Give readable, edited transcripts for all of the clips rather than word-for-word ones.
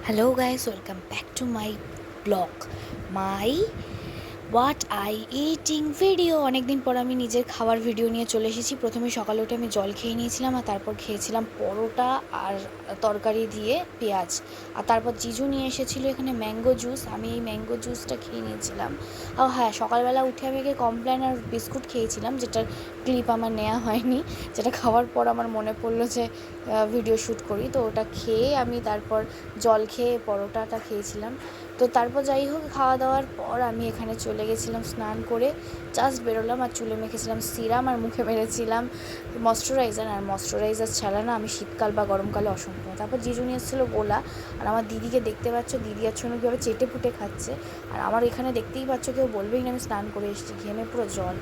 Hello guys, welcome back to my blog. My what I eating video. অনেকদিন পর আমি নিজের খাবার ভিডিও নিয়ে চলে এসেছি। প্রথমে সকালে উঠে আমি জল খেয়ে নিয়েছিলাম, আর তারপর খেয়েছিলাম পরোটা আর তরকারি দিয়ে পেঁয়াজ। আর তারপর জিজু নিয়ে এসেছিলো এখানে ম্যাঙ্গো জুস। আমি এই ম্যাঙ্গো জুসটা খেয়ে নিয়েছিলাম। আর হ্যাঁ, সকালবেলা উঠে আমি কমপ্লেন আর বিস্কুট খেয়েছিলাম, যেটার ক্লিপ আমার নেওয়া হয়নি। যেটা খাওয়ার পর আমার মনে পড়লো যে ভিডিও শ্যুট করি, তো ওটা খেয়ে আমি তারপর জল খেয়ে পরোটাটা খেয়েছিলাম। তো তারপর যাই হোক, খাওয়া দাওয়ার পর আমি এখানে চলে গেছিলাম স্নান করে, জাস্ট বেরোলাম আর চুলে মেখেছিলাম সিরাম আর মুখে মেরেছিলাম ময়শ্চারাইজার। আর ময়শ্চারাইজার ছাড়া না আমি শীতকাল বা গরমকালে অসম্পূর্ণ। তারপর জিজু নিয়ে এসেছিলো গোলা, আর আমার দিদিকে দেখতে পাচ্ছ, দিদি আর ছোনো কীভাবে চেটে পুটে খাচ্ছে। আর আমার এখানে দেখতেই পাচ্ছ, কেউ বলবেই না আমি স্নান করে এসেছি, ঘেমে পুরো জল।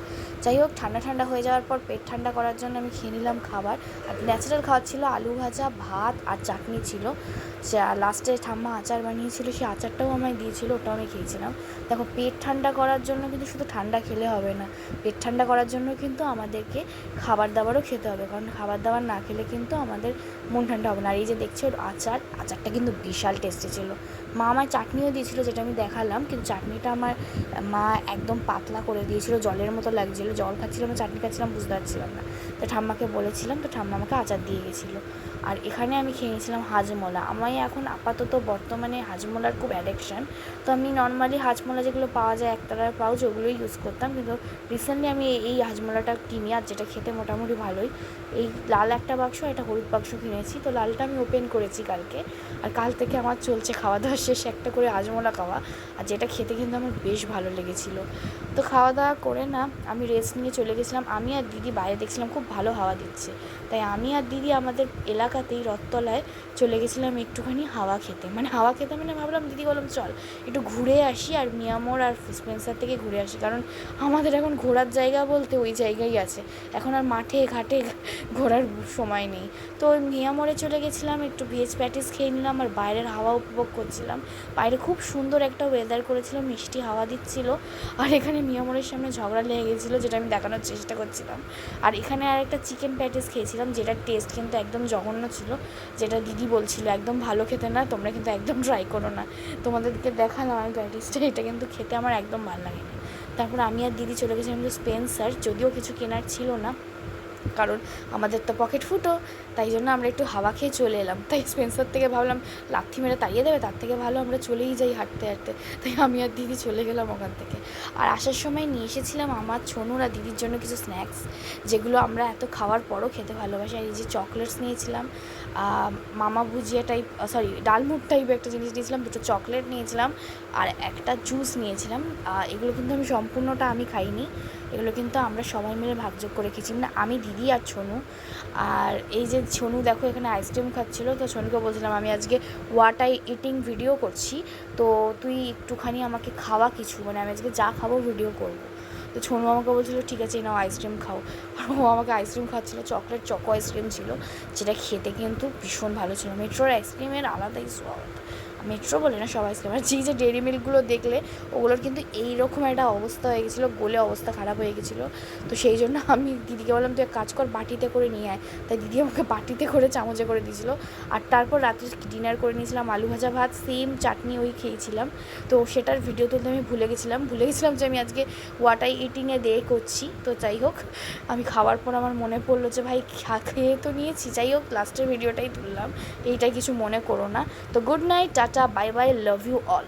যাই হোক, ঠান্ডা ঠান্ডা হয়ে যাওয়ার পর পেট ঠান্ডা করার জন্য আমি খেয়ে নিলাম খাবার। আর ন্যাচারাল খাবার ছিল আলু ভাজা, ভাত আর চাটনি ছিল। সে লাস্টে ঠাম্মা আচার বানিয়েছিল, সেই আচারটাও আমায় দিয়েছিল, ওটাও আমি খেয়েছিলাম। দেখো, পেট ঠান্ডা করার জন্য কিন্তু শুধু ঠান্ডা খেলে হবে না, পেট ঠান্ডা করার জন্য কিন্তু আমাদেরকে খাবার দাবারও খেতে হবে, কারণ খাবার দাবার না খেলে কিন্তু আমাদের মন ঠান্ডা হবে না। আর এই যে দেখছো আচারটা কিন্তু বিশাল টেস্টি ছিল। মা আমায় চাটনিও দিয়েছিল, যেটা আমি দেখালাম, কিন্তু চাটনিটা আমার মা একদম পাতলা করে দিয়েছিল, জলের মতো লাগছিলো। জল খাচ্ছিলাম না চাটনি খাচ্ছিলাম বুঝতে পারছিলাম না। তো ঠাম্মাকে বলেছিলাম, তো ঠাম্মা আমাকে আচার দিয়ে গেছিলো। আর এখানে আমি খেয়ে নিয়েছিলাম হাজমোলা। আমায় এখন আপাতত বর্তমানে হাজমোলার খুব অ্যাডিকশান। তো আমি নর্মালি হাজমোলা যেগুলো পাওয়া যায় একতারার পাউচ, ওগুলোই ইউজ করতাম, কিন্তু রিসেন্টলি আমি এই হাজমোলাটা কিনি, আর যেটা খেতে মোটামুটি ভালোই। এই লাল একটা বাক্স, একটা হলুদ বাক্স কিনেছি। তো লালটা আমি ওপেন করেছি কালকে, আর কাল থেকে আমার চলছে খাওয়া দাওয়া শেষে একটা করে হাজমোলা খাওয়া, আর যেটা খেতে কিন্তু আমার বেশ ভালো লেগেছিলো। তো খাওয়া দাওয়া করে না আমি রেস্ট নিয়ে চলে গেছিলাম। আমি আর দিদি বাইরে দেখছিলাম খুব ভালো হাওয়া দিচ্ছে, তাই আমি আর দিদি আমাদের এলাকাতেই রথতলায় চলে গেছিলাম একটুখানি হাওয়া খেতে। মানে ভাবলাম, দিদি বললাম চল একটু ঘুরে আসি, আর মিয়ামোড় আর স্পেন্সার থেকে ঘুরে আসি, কারণ আমাদের এখন ঘোরার জায়গা বলতে ওই জায়গাই আছে, এখন আর মাঠে ঘাটে ঘোরার সময় নেই। তো ওই মিয়ামোড়ে চলে গেছিলাম, একটু ভেজ প্যাটিস খেয়ে নিলাম আর বাইরের হাওয়া উপভোগ করছিলাম। বাইরে খুব সুন্দর একটা ওয়েদার করেছিল, মিষ্টি হাওয়া দিচ্ছিল। আর এখানে মিয়ামোড়ের সামনে ঝগড়া লেগে গেছিলো, যেটা আমি দেখানোর চেষ্টা করছিলাম। আর এখানে আর একটা চিকেন প্যাটিস খেয়েছিলাম, যেটার টেস্ট কিন্তু একদম জঘন্য ছিল, যেটা দিদি বলছিল একদম ভালো খেতে না, তোমরা কিন্তু একদম ট্রাই করো না। তোমাদেরকে দেখালাম আমি প্যাটিসটা, এটা কিন্তু খেতে আমার একদম ভালো লাগেনি। তারপর আমি আর দিদি চলে গেছিলাম স্পেন্সার, যদিও কিছু কেনার ছিল না, কারণ আমাদের তো পকেট ফুটো, তাই জন্য আমরা একটু হাওয়া খেয়ে চলে এলাম। তাই স্পেন্সার থেকে ভাবলাম লাথি মেরে তাড়িয়ে দেবে, তার থেকে ভালো আমরা চলেই যাই হাঁটতে হাঁটতে। তাই আমি আর দিদি চলে গেলাম ওখান থেকে। আর আসার সময় নিয়ে এসেছিলাম আমার ছোনুর আর দিদির জন্য কিছু স্ন্যাক্স, যেগুলো আমরা এত খাওয়ার পরও খেতে ভালোবাসি। আর এই যে চকলেটস নিয়েছিলাম, মামা ভুজিয়া টাইপ, ডালমুট টাইপের একটা জিনিস নিয়েছিলাম, দুটো চকলেট নিয়েছিলাম, আর একটা জুস নিয়েছিলাম। এগুলো কিন্তু আমি সম্পূর্ণটা আমি খাইনি, এগুলো কিন্তু আমরা সবাই মিলে ভাগযোগ করে খেয়েছি, মানে আমি, দিদি আর ছোনু। আর এই যে ছোনু দেখো এখানে আইসক্রিম খাচ্ছিলো, তো ছোনুকে বলছিলাম আমি আজকে হোয়াট আই ইটিং ভিডিও করছি, তো তুই একটুখানি আমাকে খাওয়া কিছু, মানে আমি আজকে যা খাবো ভিডিও করবো। তো ছোনু আমাকে বলছিলো ঠিক আছে নাও আইসক্রিম খাও, আর ও আমাকে আইসক্রিম খাচ্ছিলো, চকলেট চকো আইসক্রিম ছিল, যেটা খেতে কিন্তু ভীষণ ভালো ছিল। মেট্রোর আইসক্রিমের আলাদাই স্বাদ, মেট্রো বলে না সব আইসক্রিম। আর যে ডেয়ারি মিল্কগুলো দেখলে ওগুলোর কিন্তু এইরকম একটা অবস্থা হয়ে গেছিলো, গলে অবস্থা খারাপ হয়ে গেছিলো। তো সেই জন্য আমি দিদিকে বললাম তুই এক কাজ কর, বাটিতে করে নিয়ে আয়। তাই দিদি আমাকে বাটিতে করে চামচে করে দিয়েছিলো। আর তারপর রাত্রে ডিনার করে নিয়েছিলাম আলু ভাজা, ভাত, সেম চাটনি ওই খেয়েছিলাম। তো সেটার ভিডিও তুলতে আমি ভুলে গেছিলাম যে আমি আজকে হোয়াট আই ইটিংয়ে করছি। তো যাই হোক, আমি খাওয়ার পর আমার মনে পড়লো যে ভাই খেয়ে তো নিয়েছি। যাই হোক, লাস্টের ভিডিওটাই তুললাম, এইটাই কিছু মনে করো না। তো good night, tata, bye bye, love you all.